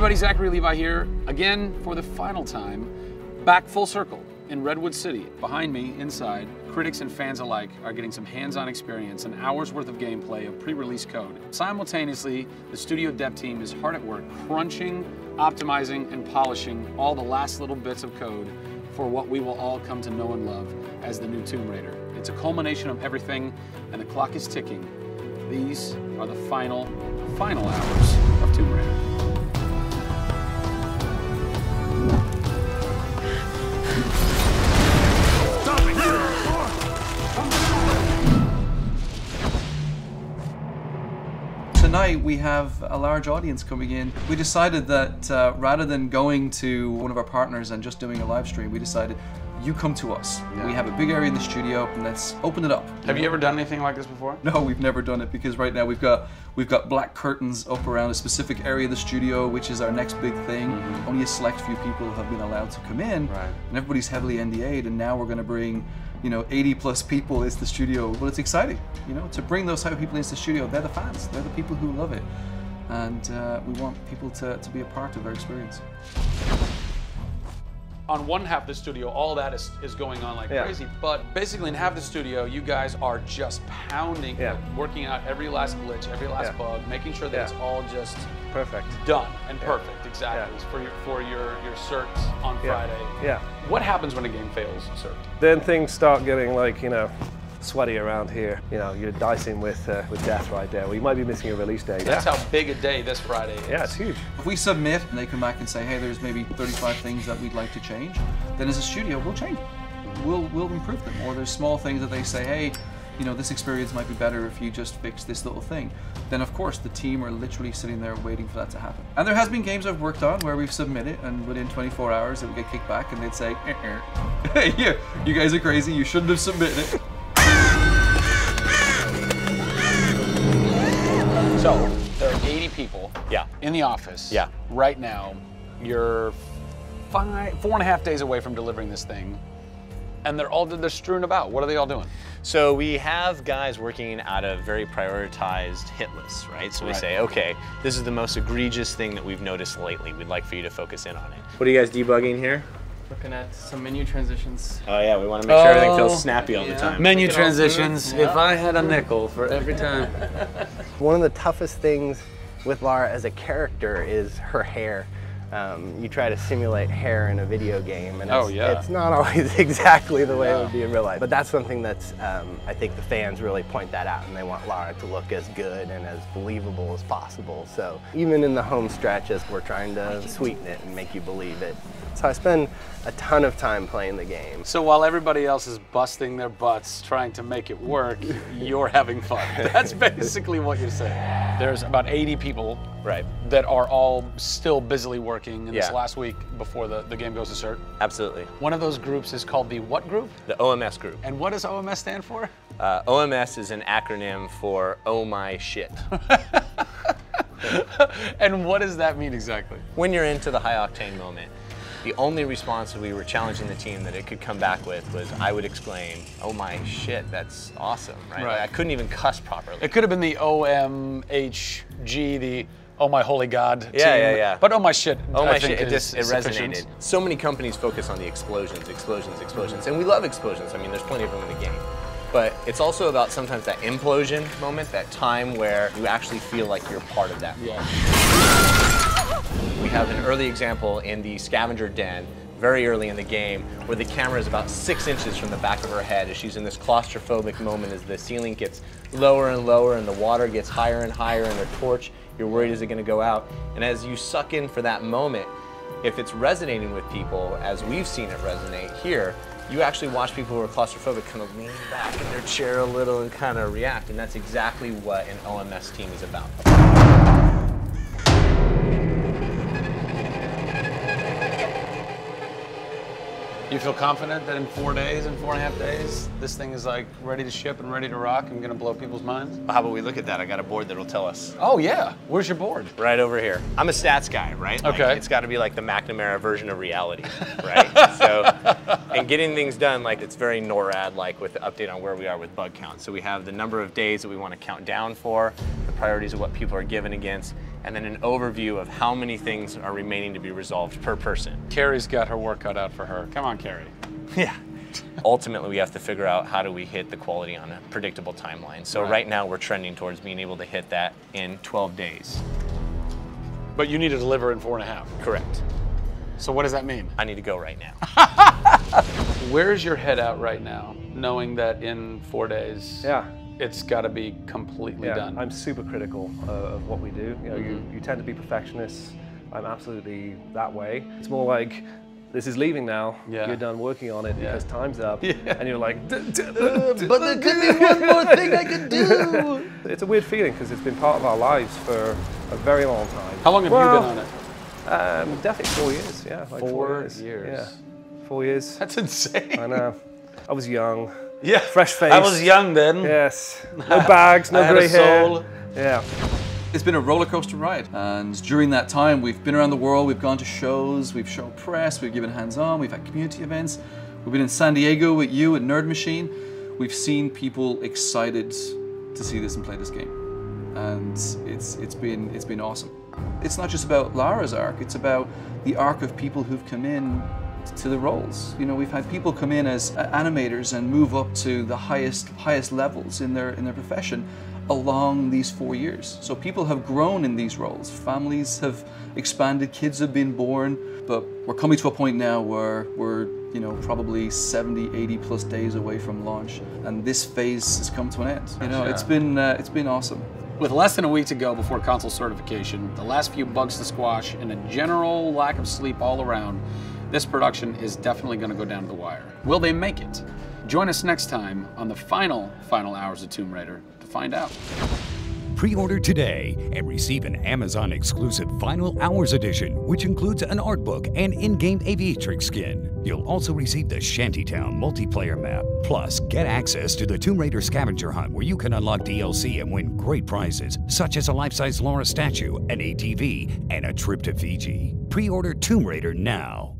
everybody, Zachary Levi here, again for the final time, back full circle in Redwood City. Behind me, inside, critics and fans alike are getting some hands-on experience, an hour's worth of gameplay of pre-release code. Simultaneously, the studio dev team is hard at work crunching, optimizing, and polishing all the last little bits of code for what we will all come to know and love as the new Tomb Raider. It's a culmination of everything, and the clock is ticking. These are the final hours of Tomb Raider. Tonight we have a large audience coming in. We decided that rather than going to one of our partners and just doing a live stream, we decided you come to us. Yeah. We have a big area in the studio, and let's open it up. Have you ever done anything like this before? No, we've never done it, because right now we've got black curtains up around a specific area of the studio, which is our next big thing. Only a select few people have been allowed to come in, and everybody's heavily NDA'd, and now we're going to bring 80 plus people into the studio. But it's exciting, to bring those type of people into the studio. They're the fans, they're the people who love it, and we want people to be a part of their experience. On one half of the studio, all that is going on like crazy, but basically in half the studio, you guys are just pounding, working out every last glitch, every last bug, making sure that it's all just perfect, done and perfect, exactly, for your cert on Friday. Yeah. What happens when a game fails cert? Then things start getting like, sweaty around here. You're dicing with death right there. We might be missing a release date. That's how big a day this Friday is. Yeah, it's huge. If we submit and they come back and say, hey, there's maybe 35 things that we'd like to change, then as a studio, we'll change them. We'll improve them. Or there's small things that they say, hey, this experience might be better if you just fix this little thing. Then of course the team are literally sitting there waiting for that to happen. And there has been games I've worked on where we've submitted and within 24 hours it would get kicked back and they'd say, hey, you guys are crazy, you shouldn't have submitted it. So, there are 80 people in the office right now. You're 4.5 days away from delivering this thing, and they're strewn about. What are they all doing? So we have guys working out of very prioritized hit lists, right? So we say, okay, this is the most egregious thing that we've noticed lately. We'd like for you to focus in on it. What are you guys debugging here? Looking at some menu transitions. Oh yeah, we want to make sure everything feels snappy all the time. Menu transitions, if I had a nickel for every time. One of the toughest things with Lara as a character is her hair. You try to simulate hair in a video game, and it's not always exactly the way it would be in real life. But that's something that's, I think the fans really point that out, and they want Lara to look as good and as believable as possible. So even in the home stretches, we're trying to sweeten it and make you believe it. So I spend a ton of time playing the game. So while everybody else is busting their butts trying to make it work, you're having fun. That's basically what you're saying. There's about 80 people that are all still busily working in this last week before the game goes to cert. Absolutely. One of those groups is called the what group? The OMS group. And what does OMS stand for? OMS is an acronym for Oh My Shit. And what does that mean exactly? When you're into the high octane moment, the only response that we were challenging the team that it could come back with was, I would exclaim, oh my shit, that's awesome, right? Like, I couldn't even cuss properly. It could have been the OMHG, the oh my holy God team. Yeah. But oh my shit, oh my shit, it resonated. Sufficient. So many companies focus on the explosions, and we love explosions. I mean, there's plenty of them in the game. But it's also about sometimes that implosion moment, that time where you actually feel like you're part of that. We have an early example in the scavenger den, very early in the game, where the camera is about 6 inches from the back of her head as she's in this claustrophobic moment as the ceiling gets lower and lower and the water gets higher and higher and her torch, you're worried, is it going to go out? And as you suck in for that moment, if it's resonating with people, as we've seen it resonate here, you actually watch people who are claustrophobic kind of lean back in their chair a little and kind of react, and that's exactly what an OMS team is about. You feel confident that in 4 days, in 4.5 days, this thing is like ready to ship and ready to rock and gonna blow people's minds? How about we look at that? I got a board that'll tell us. Oh yeah, where's your board? Right over here. I'm a stats guy, right? Okay. Like, it's gotta be like the McNamara version of reality, right? So, and getting things done, like it's very NORAD-like with the update on where we are with bug count. So we have the number of days that we want to count down for, the priorities of what people are given against, and then an overview of how many things are remaining to be resolved per person. Carrie's got her work cut out for her. Come on, Carrie. Yeah. Ultimately, we have to figure out how do we hit the quality on a predictable timeline. So right now, we're trending towards being able to hit that in 12 days. But you need to deliver in 4.5. Correct. So what does that mean? I need to go right now. Where's your head at right now, knowing that in 4 days, it's got to be completely done? I'm super critical of what we do. You know, you tend to be perfectionists. I'm absolutely that way. It's more like, this is leaving now. You're done working on it because time's up. And you're like, but there could be one more thing I could do. It's a weird feeling because it's been part of our lives for a very long time. How long have you been on it? Definitely 4 years, like 4 years. Yeah, 4 years. That's insane. I know. I was young. Yeah. Fresh face. I was young then. Yes. No bags, no grey hair. Yeah. It's been a roller coaster ride, and during that time we've been around the world, we've gone to shows, we've shown press, we've given hands-on, we've had community events, we've been in San Diego with you at Nerd Machine. We've seen people excited to see this and play this game, and it's been awesome. It's not just about Lara's arc, it's about the arc of people who've come in to the roles. You know, we've had people come in as animators and move up to the highest levels in their profession along these 4 years. So people have grown in these roles, families have expanded, kids have been born, but we're coming to a point now where we're, you know, probably 70, 80 plus days away from launch, and this phase has come to an end. You know, it's been awesome. With less than a week to go before console certification, the last few bugs to squash, and a general lack of sleep all around, this production is definitely going to go down to the wire. Will they make it? Join us next time on the final hours of Tomb Raider to find out. Pre-order today and receive an Amazon-exclusive Final Hours edition, which includes an art book and in-game aviatrix skin. You'll also receive the Shantytown multiplayer map. Plus, get access to the Tomb Raider scavenger hunt, where you can unlock DLC and win great prizes, such as a life-size Lara statue, an ATV, and a trip to Fiji. Pre-order Tomb Raider now.